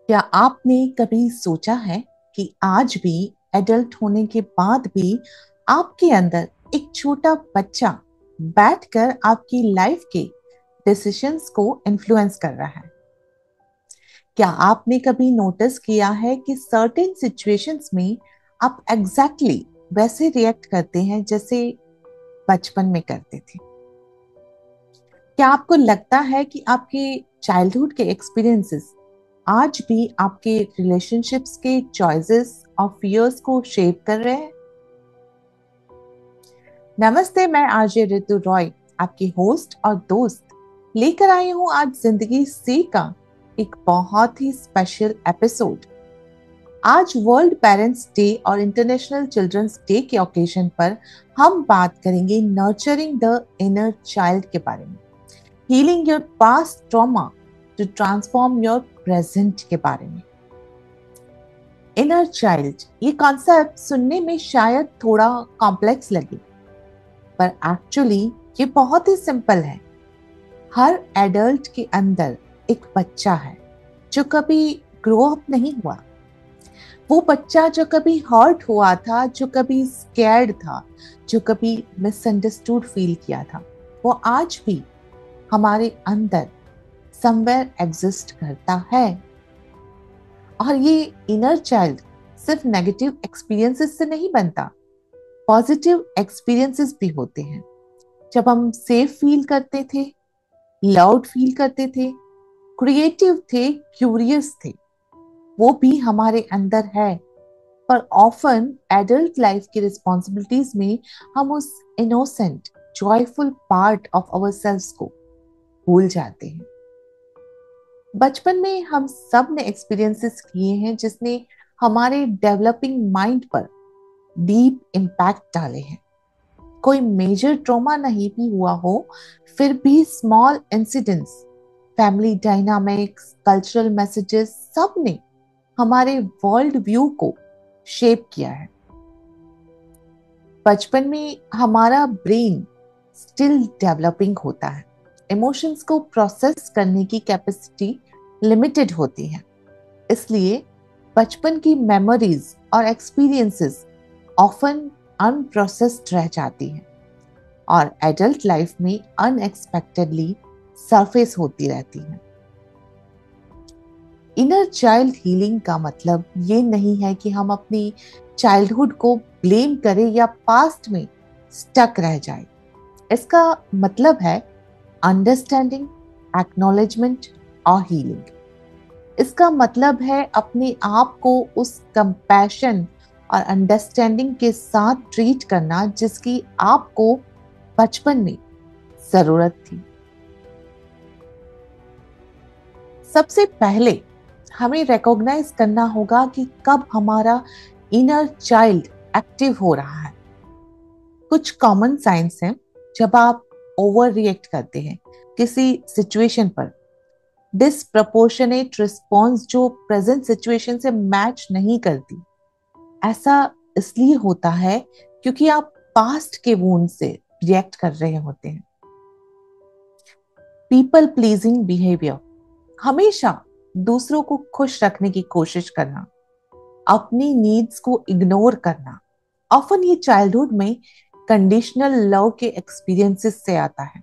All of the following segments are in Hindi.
क्या आपने कभी सोचा है कि आज भी एडल्ट होने के बाद भी आपके अंदर एक छोटा बच्चा बैठकर आपकी लाइफ के डिसीजंस को इन्फ्लुएंस कर रहा है? क्या आपने कभी नोटिस किया है कि सर्टेन सिचुएशंस में आप एग्जैक्टली वैसे रिएक्ट करते हैं जैसे बचपन में करते थे? क्या आपको लगता है कि आपके चाइल्डहुड के एक्सपीरियंसेस आज भी आपके रिलेशनशिप्स के चॉइसेस और फियर्स को शेप कर रहे हैं? नमस्ते, मैं आरजे ऋतु रॉय, आपकी होस्ट और दोस्त, लेकर आई हूं आज जिंदगी सी का एक बहुत ही स्पेशल एपिसोड। आज वर्ल्ड पेरेंट्स डे और इंटरनेशनल चिल्ड्रंस डे के ओकेजन पर हम बात करेंगे नर्चरिंग द इनर चाइल्ड के बारे में, healing your past trauma to transform your present के बारे में। इनर चाइल्ड, ये कॉन्सेप्ट सुनने में शायद थोड़ा कॉम्प्लेक्स लगे, पर एक्चुअली ये बहुत ही सिंपल है। हर एडल्ट के अंदर एक बच्चा है जो कभी ग्रो अप नहीं हुआ। वो बच्चा जो कभी हर्ट हुआ था, जो कभी स्कैर्ड था, जो कभी मिसअंडरस्टूड फील किया था, वो आज भी हमारे अंदर समवेयर एग्जिस्ट करता है। और ये इनर चाइल्ड सिर्फ नेगेटिव एक्सपीरियंसेस से नहीं बनता, पॉजिटिव एक्सपीरियंसेस भी होते हैं। जब हम सेफ फील करते थे, लाउड फील करते थे, क्रिएटिव थे, क्यूरियस थे, वो भी हमारे अंदर है। पर ऑफन एडल्ट लाइफ की रिस्पॉन्सिबिलिटीज में हम उस innocent joyful part of our selves को भूल जाते हैं। बचपन में हम सब ने एक्सपीरियंसेस किए हैं जिसने हमारे डेवलपिंग माइंड पर डीप इम्पैक्ट डाले हैं। कोई मेजर ट्रॉमा नहीं भी हुआ हो, फिर भी small incidents, family dynamics, cultural messages, सब ने हमारे वर्ल्ड व्यू को शेप किया है। बचपन में हमारा ब्रेन स्टिल डेवलपिंग होता है। इमोशंस को प्रोसेस करने की कैपेसिटी लिमिटेड होती है। इसलिए बचपन की मेमोरीज और एक्सपीरियंसेस ऑफन अनप्रोसेस्ड रह जाती हैं और एडल्ट लाइफ में अनएक्सपेक्टेडली सरफेस होती रहती हैं। इनर चाइल्ड हीलिंग का मतलब ये नहीं है कि हम अपनी चाइल्डहुड को ब्लेम करें या पास्ट में स्टक रह जाए। इसका मतलब है अंडरस्टैंडिंग, एक्नॉलेजमेंट और हीलिंग। इसका मतलब है अपने आप को उस कंपैशन और अंडरस्टैंडिंग के साथ ट्रीट करना जिसकी आपको बचपन में जरूरत थी। सबसे पहले हमें रिकॉग्नाइज करना होगा कि कब हमारा इनर चाइल्ड एक्टिव हो रहा है। कुछ कॉमन साइंस हैं जब आप ओवर रिएक्ट करते हैं किसी सिचुएशन पर, डिसप्रपोर्शनेट रिस्पॉन्स जो प्रेजेंट सिचुएशन से मैच नहीं करती। ऐसा इसलिए होता है क्योंकि आप पास्ट के वूंड से रिएक्ट कर रहे होते हैं। पीपल प्लीजिंग बिहेवियर, हमेशा दूसरों को खुश रखने की कोशिश करना, अपनी नीड्स को इग्नोर करना, ऑफन ये चाइल्डहुड में कंडीशनल लव के एक्सपीरियंसेस से आता है,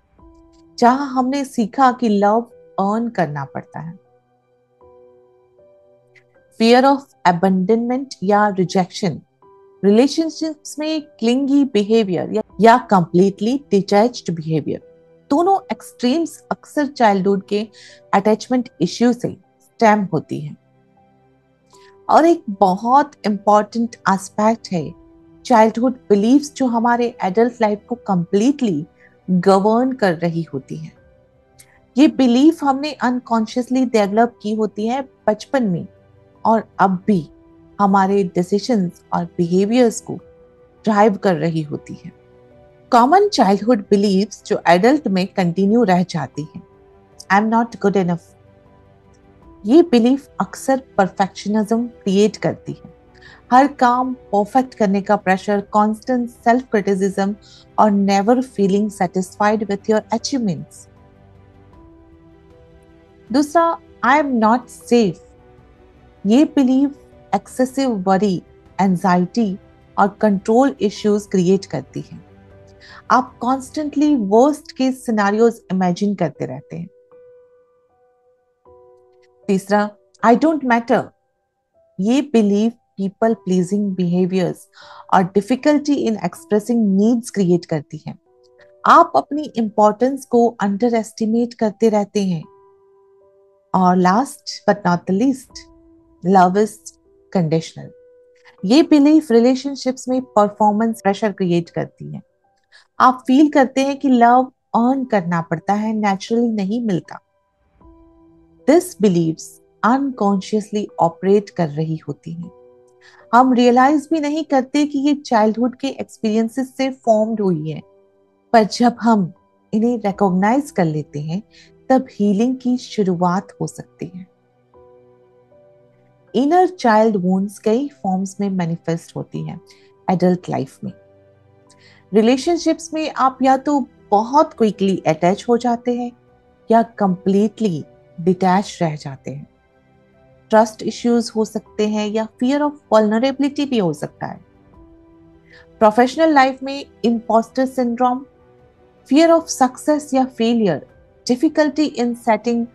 जहां हमने सीखा कि लव अर्न करना पड़ता है। फियर ऑफ अबंडनमेंट या रिजेक्शन, रिलेशनशिप्स में क्लिंगी बिहेवियर या कंप्लीटली डिटैच्ड बिहेवियर, दोनों एक्सट्रीम्स अक्सर चाइल्डहुड के अटैचमेंट इश्यू से स्टेम होती है। और एक बहुत इंपॉर्टेंट एस्पेक्ट है चाइल्डहुड बिलीफ्स जो हमारे एडल्ट लाइफ को कंप्लीटली गवर्न कर रही होती है। ये बिलीफ हमने अनकॉन्शियसली डेवलप की होती है बचपन में और अब भी हमारे डिसीजंस और बिहेवियर्स को ड्राइव कर रही होती है। कॉमन चाइल्डहुड बिलीव्स जो एडल्ट में कंटिन्यू रह जाती हैं, I am not good enough. ये बिलीफ अक्सर परफेक्शनिज्म क्रिएट करती है। हर काम परफेक्ट करने का प्रेशर, कांस्टेंट सेल्फ क्रिटिसिज्म और never feeling satisfied with your achievements. दूसरा, आई एम नॉट सेफ। ये बिलीव एक्सेसिव वरी, एंजाइटी और कंट्रोल इश्यूज क्रिएट करती है। आप constantly worst case scenarios imagine करते रहते हैं। तीसरा, आई डोंट मैटर। ये बिलीव पीपल प्लीजिंग बिहेवियर्स और difficulty in expressing needs create करती है। आप अपनी इंपॉर्टेंस को अंडर एस्टिमेट करते रहते हैं। और last but not the least, love is conditional. ये बिलीफ रिलेशनशिप्स में परफॉर्मेंस प्रेशर क्रिएट करती है। आप फील करते हैं कि लव अर्न करना पड़ता है, नेचुरली नहीं मिलता। दिस बिलीव्स अनकॉन्शियसली ऑपरेट कर रही होती हैं। हम रियलाइज भी नहीं करते कि ये चाइल्डहुड के एक्सपीरियंसेस से फॉर्म्ड हुई है, पर जब हम इन्हें रिकॉग्नाइज कर लेते हैं तब हीलिंग की शुरुआत हो सकती है। इनर चाइल्ड वुंड्स कई फॉर्म्स में मैनिफेस्ट होती हैं एडल्ट लाइफ में। रिलेशनशिप्स में आप या तो बहुत क्विकली अटैच हो जाते हैं या कंप्लीटली डिटैच रह जाते हैं। ट्रस्ट इश्यूज हो सकते हैं या फियर ऑफ वल्नरेबिलिटी भी हो सकता है। प्रोफेशनल लाइफ में impostor syndrome, fear of success या failure, difficulty in setting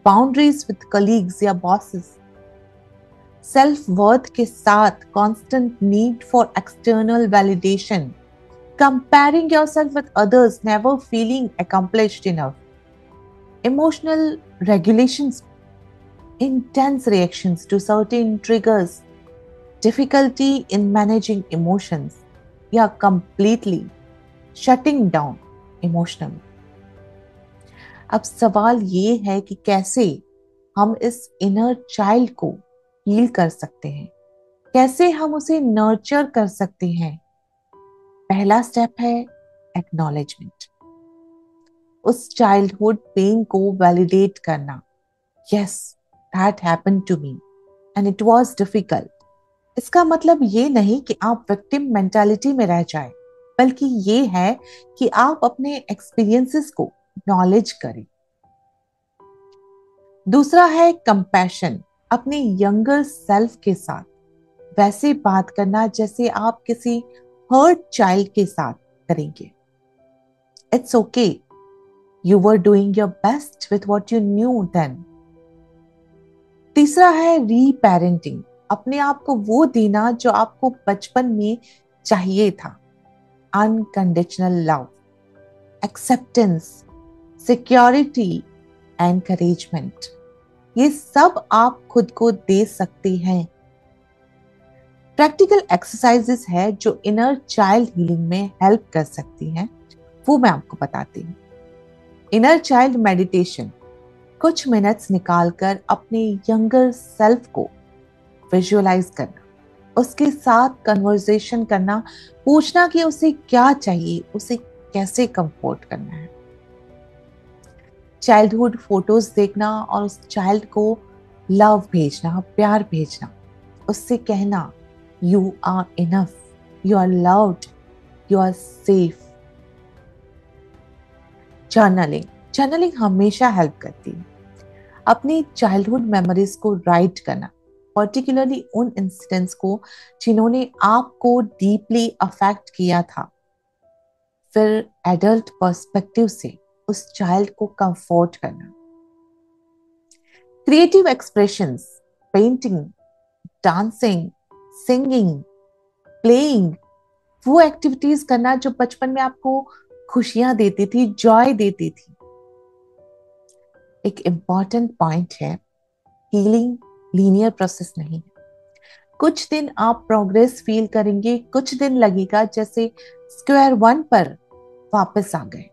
boundaries with colleagues या बॉसेस, सेल्फ वर्थ के साथ constant need for external validation, comparing yourself with others, never feeling accomplished enough, emotional regulations, intense reactions to certain triggers, difficulty in managing emotions, या completely shutting down emotionally। अब सवाल ये है कि कैसे हम इस इनर चाइल्ड को हील कर सकते हैं, कैसे हम उसे नर्चर कर सकते हैं। पहला स्टेप है एक्नॉलेजमेंट। उस चाइल्डहुड पेन को वैलिडेट करना। Yes, that happened to me and it was difficult. इसका मतलब ये नहीं कि आप विक्टिम मेंटालिटी में रह जाएं, बल्कि ये है कि आप अपने एक्सपीरियंसेस को नॉलेज करें। दूसरा है कंपैशन। अपने यंगर सेल्फ के साथ वैसे बात करना जैसे आप किसी हर्ट चाइल्ड के साथ करेंगे। It's okay, you were doing your best with what you knew then. तीसरा है रीपेरेंटिंग। अपने आप को वो देना जो आपको बचपन में चाहिए था। Unconditional love, acceptance, security, encouragement, ये सब आप खुद को दे सकते हैं। प्रैक्टिकल एक्सरसाइजेस है जो इनर चाइल्ड हीलिंग में हेल्प कर सकती हैं, वो मैं आपको बताती हूँ। इनर चाइल्ड मेडिटेशन, कुछ मिनट्स निकालकर अपने यंगर सेल्फ को विजुअलाइज करना, उसके साथ कन्वर्सेशन करना, पूछना कि उसे क्या चाहिए, उसे कैसे कंफर्ट करना है। चाइल्डहुड फोटोज देखना और उस चाइल्ड को लव भेजना, प्यार भेजना, उससे कहना You are enough, you are loved, you are safe। Journaling हमेशा हेल्प करती है। अपनी चाइल्डहुड मेमोरीज को राइट करना, पर्टिकुलरली उन इंसिडेंट्स को जिन्होंने आपको डीपली अफेक्ट किया था, फिर एडल्ट पर्सपेक्टिव से उस चाइल्ड को कंफर्ट करना। Creative expressions, painting, dancing, singing, playing, वो एक्टिविटीज करना जो बचपन में आपको खुशियां देती थी, जॉय देती थी। एक इंपॉर्टेंट पॉइंट है, हीलिंग लीनियर प्रोसेस नहीं है। कुछ दिन आप प्रोग्रेस फील करेंगे, कुछ दिन लगेगा जैसे स्क्वायर वन पर वापस आ गए।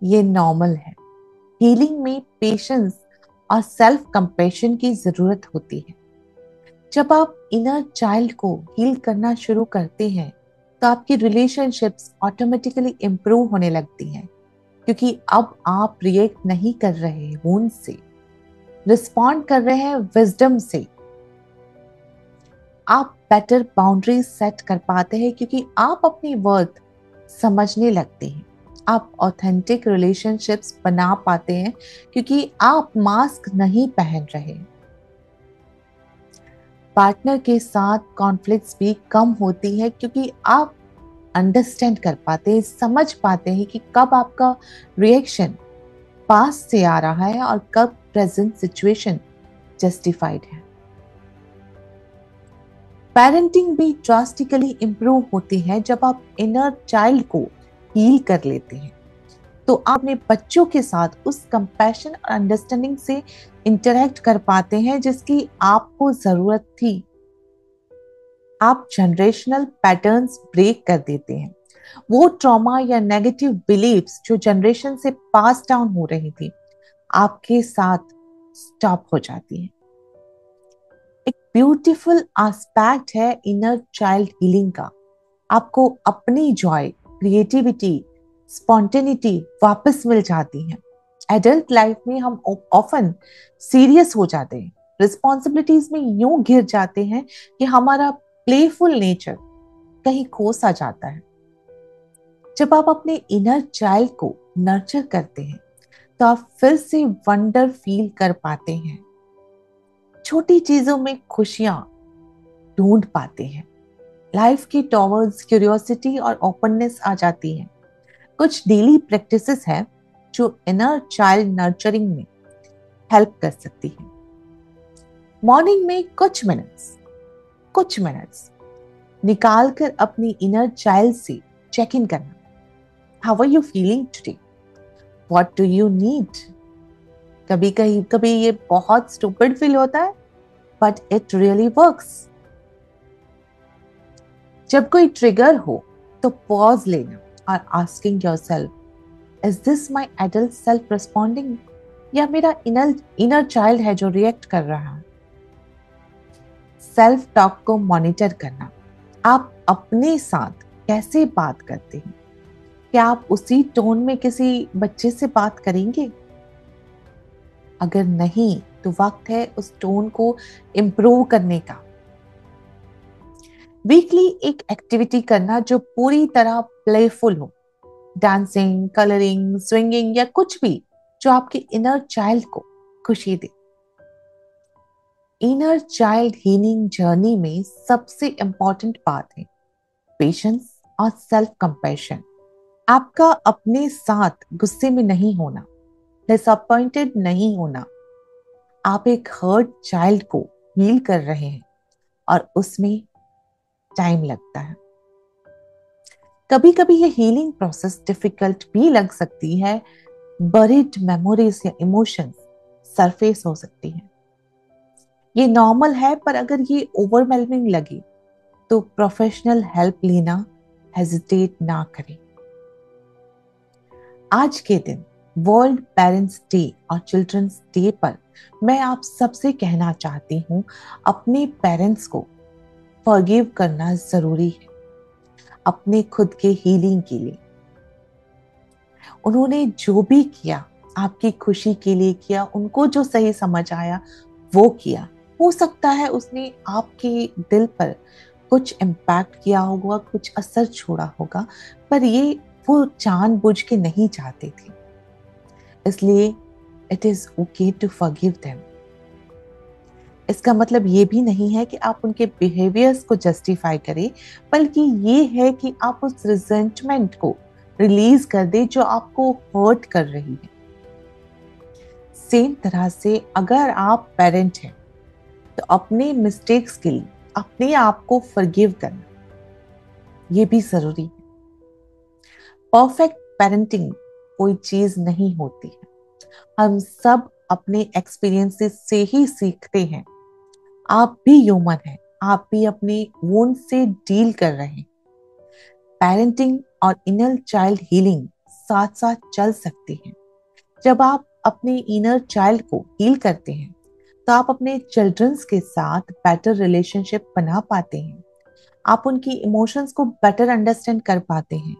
ये नॉर्मल है। हीलिंग में पेशेंस और सेल्फ कंपैशन की जरूरत होती है। जब आप इनर चाइल्ड को हील करना शुरू करते हैं तो आपकी रिलेशनशिप्स ऑटोमेटिकली इंप्रूव होने लगती हैं, क्योंकि अब आप रिएक्ट नहीं कर रहे हैं वुंड से, रिस्पॉन्ड कर रहे हैं विजडम से। आप बेटर बाउंड्रीज सेट कर पाते हैं क्योंकि आप अपनी वर्थ समझने लगते हैं। आप ऑथेंटिक रिलेशनशिप्स बना पाते हैं क्योंकि आप मास्क नहीं पहन रहे। पार्टनर के साथ कॉन्फ्लिक्ट्स भी कम होती है क्योंकि आप अंडरस्टैंड कर पाते हैं, समझ पाते हैं कि कब आपका रिएक्शन पास्ट से आ रहा है और कब प्रेजेंट सिचुएशन जस्टिफाइड है। पेरेंटिंग भी ड्रास्टिकली इंप्रूव होती है जब आप इनर चाइल्ड को हील कर लेते हैं। तो आप अपने बच्चों के साथ उस कंपैशन और अंडरस्टैंडिंग से इंटरेक्ट कर पाते हैं जिसकी आपको जरूरत थी। आप जनरेशनल पैटर्न्स ब्रेक कर देते हैं। वो ट्रॉमा या नेगेटिव बिलीव्स जो जनरेशन से पास डाउन हो रही थी आपके साथ स्टॉप हो जाती है। एक ब्यूटीफुल एस्पेक्ट है इनर चाइल्ड हीलिंग का। आपको अपनी जॉय, क्रिएटिविटी, स्पॉन्टेनिटी वापस मिल जाती है। एडल्ट लाइफ में हम ऑफन सीरियस हो जाते हैं, रिस्पॉन्सिबिलिटीज में यूं घिर जाते हैं कि हमारा प्लेफुल नेचर कहीं खो सा जाता है। जब आप अपने इनर चाइल्ड को नर्चर करते हैं तो आप फिर से वंडर फील कर पाते हैं, छोटी चीजों में खुशियां ढूंढ पाते हैं। लाइफ की टॉवर्ड्स क्यूरियोसिटी और ओपननेस आ जाती है। कुछ डेली प्रैक्टिसेस हैं जो इनर चाइल्ड नर्चरिंग में हेल्प कर सकती है। मॉर्निंग में कुछ मिनट्स निकाल कर अपनी इनर चाइल्ड से चेक इन करना। How are you feeling today? What do you need? कभी ये बहुत स्टूपिड फील होता है, बट इट रियली वर्क्स। जब कोई ट्रिगर हो तो पॉज लेना और asking yourself, is this my adult self responding या मेरा इनर चाइल्ड है जो रिएक्ट कर रहा है? सेल्फ टॉक को मॉनिटर करना। आप अपने साथ कैसे बात करते हैं? क्या आप उसी टोन में किसी बच्चे से बात करेंगे? अगर नहीं तो वक्त है उस टोन को इम्प्रूव करने का। वीकली एक एक्टिविटी करना जो पूरी तरह प्लेफुल हो, डांसिंग, कलरिंग, स्विंगिंग या कुछ भी जो आपके इनर चाइल्ड को खुशी दे। इनर चाइल्ड हीलिंग जर्नी में सबसे इंपॉर्टेंट बात है पेशेंस और सेल्फ कंपैशन। आपका अपने साथ गुस्से में नहीं होना, डिसअपॉइंटेड नहीं होना। आप एक हर्ट चाइल्ड को हील कर रहे हैं और उसमें टाइम लगता है। कभी कभी ये हीलिंग प्रोसेस डिफिकल्ट भी लग सकती है। बरीड मेमोरीज या इमोशंस सरफेस हो सकती है। ये नॉर्मल है, पर अगर ये ओवरवेलमिंग लगे तो प्रोफेशनल हेल्प लेना हेजिटेट ना करें। आज के दिन वर्ल्ड पेरेंट्स डे और चिल्ड्रंस डे पर मैं आप सबसे कहना चाहती हूँ, अपने पेरेंट्स को फॉरगिव करना जरूरी है अपने खुद के हीलिंग के लिए। उन्होंने जो भी किया आपकी खुशी के लिए किया, उनको जो सही समझ आया वो किया। हो सकता है उसने आपके दिल पर कुछ इम्पैक्ट किया होगा, कुछ असर छोड़ा होगा, पर ये वो जानबूझ के नहीं चाहते थे। इसलिए it is okay to forgive them. इसका मतलब ये भी नहीं है कि आप उनके बिहेवियर्स को जस्टिफाई करें, बल्कि ये है कि आप उस रिजेंटमेंट को रिलीज कर दे जो आपको हर्ट कर रही है। सेम तरह से अगर आप पेरेंट हैं तो अपने मिस्टेक्स के लिए अपने आप को फॉरगिव करना ये भी जरूरी है। परफेक्ट पेरेंटिंग कोई चीज नहीं होती है। हम सब अपने एक्सपीरियंसेस से ही सीखते हैं। आप भी ह्यूमन हैं, आप भी अपने वोंड से डील कर रहे हैं। पेरेंटिंग और इनर चाइल्ड हीलिंग साथ साथ चल सकती हैं। जब आप अपने इनर चाइल्ड को हील करते हैं तो आप अपने चिल्ड्रंस के साथ बेटर रिलेशनशिप बना पाते हैं। आप उनकी इमोशंस को बेटर अंडरस्टैंड कर पाते हैं।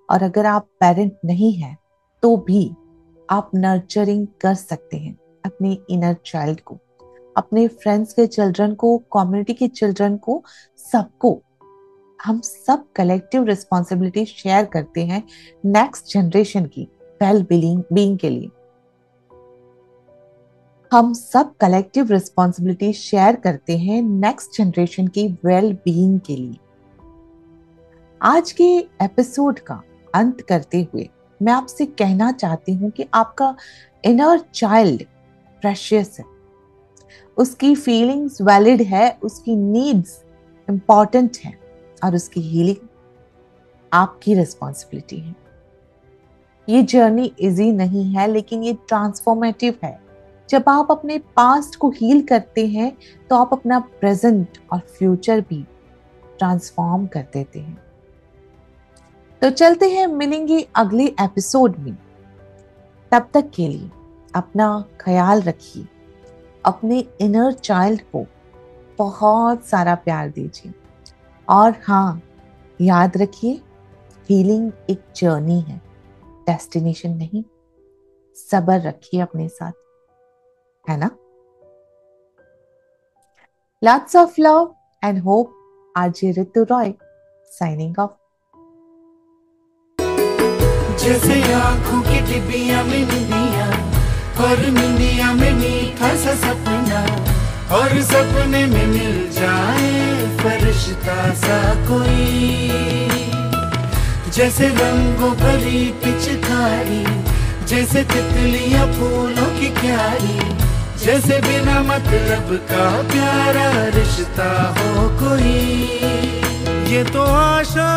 और अगर आप पेरेंट नहीं हैं तो भी आप नर्चरिंग कर सकते हैं अपने इनर चाइल्ड को, अपने फ्रेंड्स के चिल्ड्रन को, कम्युनिटी के चिल्ड्रन को, सबको। हम सब कलेक्टिव रिस्पॉन्सिबिलिटी शेयर करते हैं नेक्स्ट जनरेशन की वेल बीइंग के लिए। हम सब कलेक्टिव रिस्पॉन्सिबिलिटी शेयर करते हैं नेक्स्ट जनरेशन की वेल बीइंग के लिए। आज के एपिसोड का अंत करते हुए मैं आपसे कहना चाहती हूँ कि आपका इनर चाइल्ड प्रेशियस है, उसकी फीलिंग्स वैलिड है, उसकी नीड्स इंपॉर्टेंट है और उसकी हीलिंग आपकी रिस्पॉन्सिबिलिटी है। ये जर्नी इजी नहीं है, लेकिन ये ट्रांसफॉर्मेटिव है। जब आप अपने पास्ट को हील करते हैं तो आप अपना प्रेजेंट और फ्यूचर भी ट्रांसफॉर्म कर देते हैं। तो चलते हैं, मिलेंगे अगले एपिसोड में। तब तक के लिए अपना ख्याल रखिए, अपने इनर चाइल्ड को बहुत सारा प्यार दीजिए और हाँ, याद रखिए हीलिंग एक जर्नी है, डेस्टिनेशन नहीं। सब्र रखिए अपने साथ, है ना? Lots of love and hope. RJ Ritu Roy signing off. जैसे आंखों की डिबिया में निंदिया और निंदिया में मीठा सा सपना और सपने में मिल जाए फरिश्ता सा कोई। जैसे रंगों भरी पिचकारी, जैसे तितलियां फूलों की क्यारी, जैसे बिना मतलब का प्यारा रिश्ता हो कोई। ये तो आशा